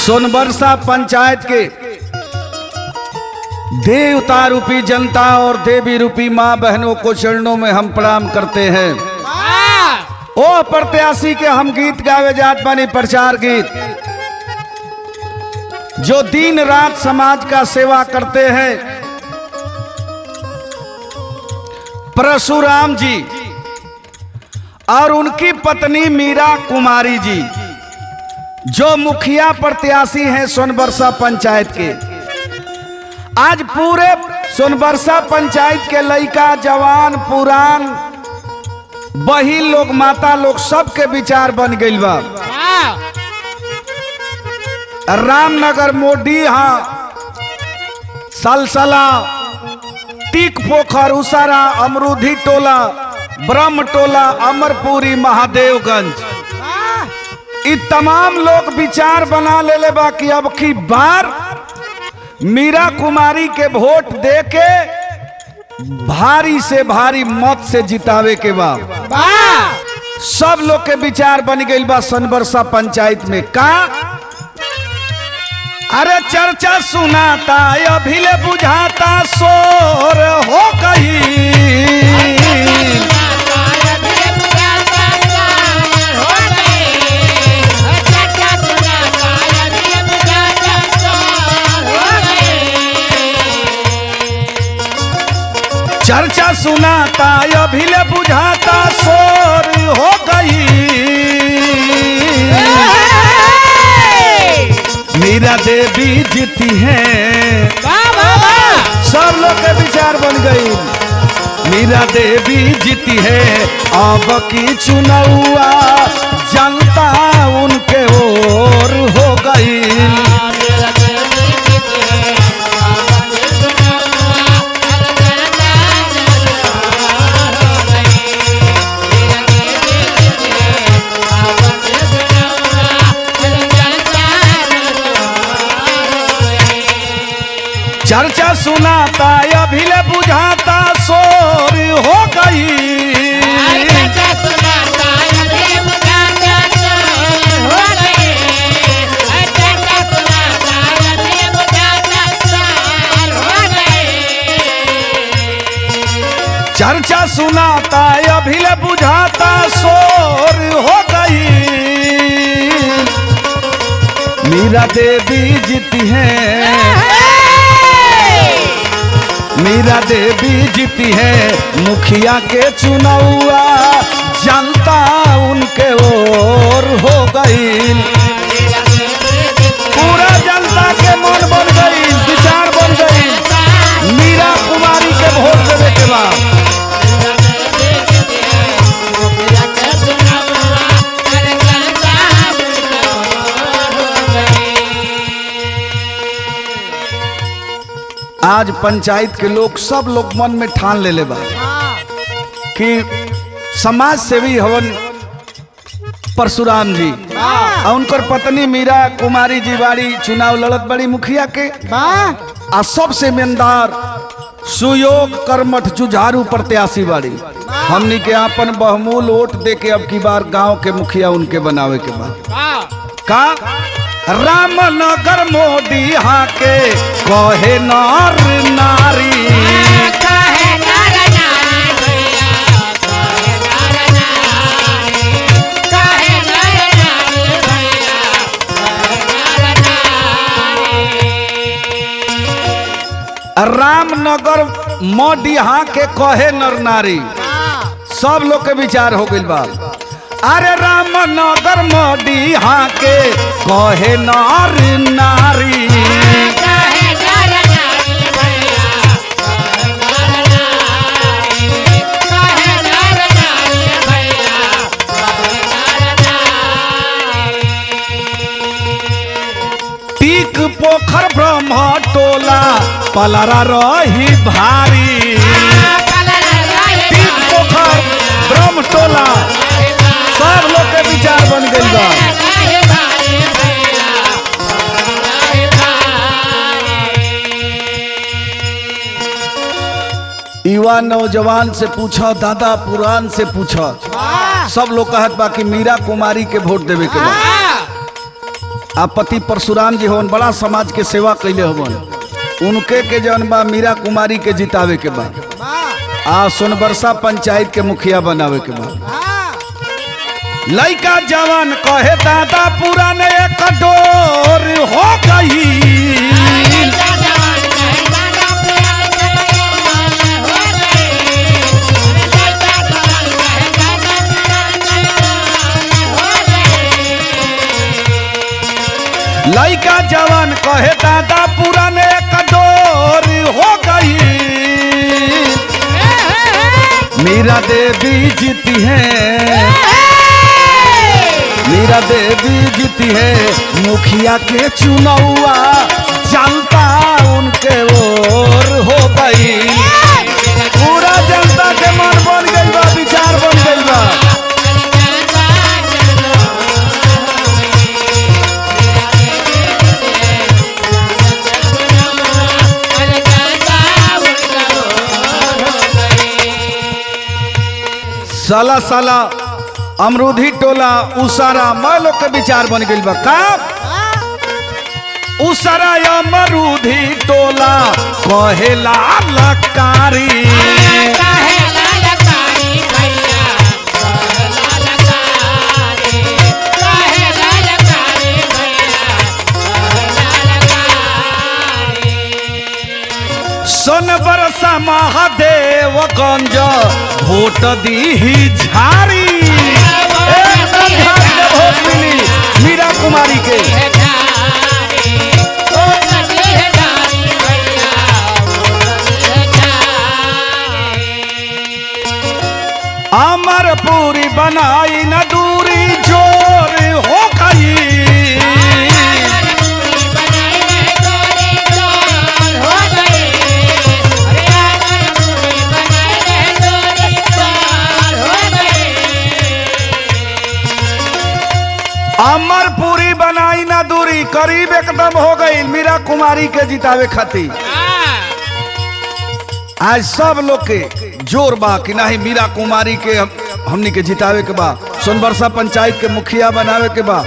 सोनबरसा पंचायत के देवता रूपी जनता और देवी रूपी माँ बहनों को चरणों में हम प्रणाम करते हैं। ओ प्रत्याशी के हम गीत गावे जात बानी, प्रचार गीत जो दिन रात समाज का सेवा करते हैं। परशुराम जी और उनकी पत्नी मीरा कुमारी जी जो मुखिया प्रत्याशी हैं सोनबरसा पंचायत के। आज पूरे सोनबरसा पंचायत के लड़का जवान पुरान बहिन लोग माता लोग सबके विचार बन गई बा। रामनगर मोडीहा सलसला टीक पोखर उसारा अमरूधी टोला ब्रह्म टोला अमरपुरी महादेवगंज इ तमाम लोग विचार बना ले बा कि अब की बार मीरा कुमारी के वोट दे के भारी से भारी मत से जितावे के बा। सब लोग के विचार बन गई बा सोनबरसा पंचायत में। का अरे चर्चा सुनाता अभी ले बुझाता शोर हो गई। चर्चा सुनाता अभी ले बुझाता शोर हो गई। मीरा देवी जीती है, सब लोग के विचार बन गई। मीरा देवी जीती है, अब की चुनावा जनता उनके ओर हो गई। चर्चा सुनाता अभी ले बुझाता शोर हो गई। चर्चा सुनाता अभी ले बुझाता शोर हो गई। मीरा देवी जीती है, मीरा देवी जीती है, मुखिया के चुनावा जनता उनके ओर हो गई। पूरा जनता के मन बन गई, विचार बन गई। मीरा कुमारी के वोट देवे के बाद आज पंचायत के लोग सब लोग मन में ठान ले बा कि समाज सेवी हवन परशुराम जी और उनकर पत्नी मीरा कुमारी जी बाड़ी चुनाव लड़त बड़ी मुखिया के। आ सबसे मेनदार सुयोग कर्मठ जुझारू प्रत्याशी बाड़ी। हमनी के अपन बहुमूल वोट दे के अब की बार गांव के मुखिया उनके बनावे के बाद का रामनगर मोडीहा के कहे नर नारी। रामनगर मोडीहा के कहे नर नारी, सब लोग के विचार हो गइल बा। अरे रामनगर मोडीहा के कहे नर नारी। टीक पोखर ब्रह्म टोला पलरा रही भारी। टीक पोखर ब्रह्म टोला सब लोग के विचार बन गई बा। युवा नौजवान से पूछा, दादा पुरान से पूछा, सब लोग कहत बा कि मीरा कुमारी के वोट देवे के बा। आ पति परशुराम जी होवन बड़ा समाज के सेवा कैले होवन। उनके के जौन बा मीरा कुमारी के जितावे के बाद आ सोनबरसा पंचायत के मुखिया बनावे के बाद लइका जवान कहे दादा पुराने एक डोर हो गई। लइका जवान कहे दादा पुराने कटोर हो गई। मीरा देवी जीती है, मीरा देवी जीती है, मुखिया के चुनावा जनता उनके ओर हो गई। पूरा जनता के मन बन गई बा, विचार बन गई बा। साला साला अमरूधी टोला उसारा मैं लोग के विचार बन गई बा का उसारा अमरूधी टोला कहेला लकारी। सोनबरसा महादेवगंज वोट दी ही झारी। वोट मिली मीरा कुमारी के। अमरपुरी बनाई न दूरी जोर हो गई। अमरपुरी बनाई ना दूरी करीब एकदम हो गई मीरा कुमारी के जितावे खातिर। आज सब लोग के जोर बा कि नहीं मीरा कुमारी के हमनी के जितावे के बा, सोनबरसा पंचायत के मुखिया बनावे के बा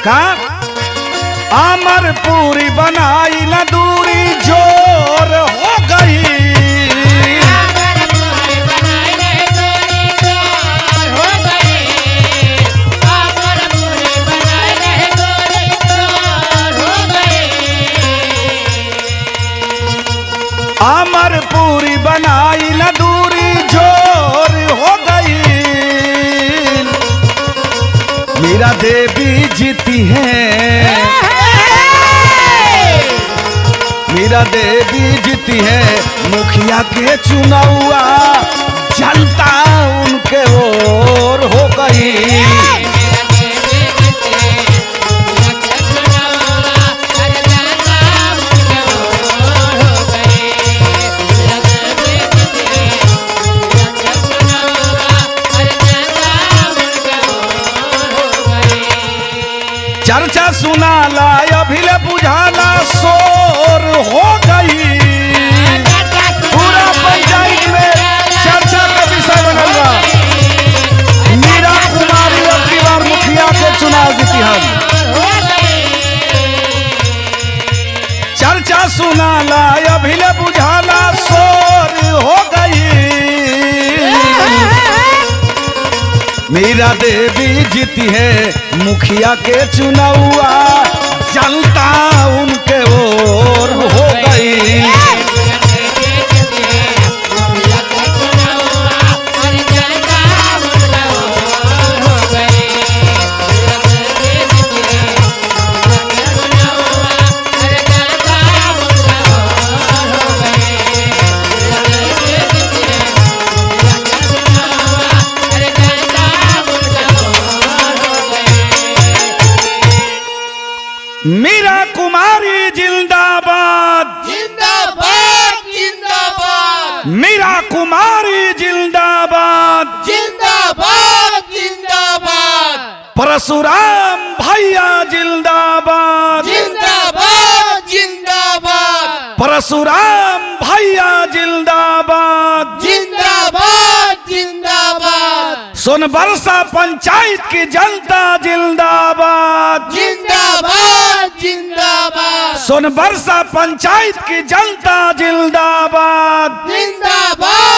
का। अमरपुरी बनाई ना दूरी जोर हो गई। अमरपुरी बनाई न दूरी जोर हो गई। मीरा देवी जीती है, मीरा देवी जीती है, मुखिया के चुनावा जनता उनके ओर हो गई। चर्चा सुना ला अभिले बुझाना शोर हो गई। पूरा पंचायत में चर्चा का विषय बनल बा। मीरा कुमारी अब की बार मुखिया के चुनाव जीती है। चर्चा सुना ला अभिले बुझाना शोर हो गई। मीरा देवी जीती है, मुखिया के चुनावा जनता उनके ओर हो गई। मीरा कुमारी जिंदाबाद, जिंदाबाद जिंदाबाद। मीरा कुमारी जिंदाबाद, जिंदाबाद जिंदाबाद। परशुराम भैया जिंदाबाद, जिंदाबाद जिंदाबाद। परशुराम भैया जिंदाबाद, जिंदाबाद जिंदाबाद। सोनबरसा पंचायत की जनता जिंदाबाद। जिंदाबाद जिंदाबाद सोनबरसा पंचायत की जनता जिंदाबाद। जिंदाबाद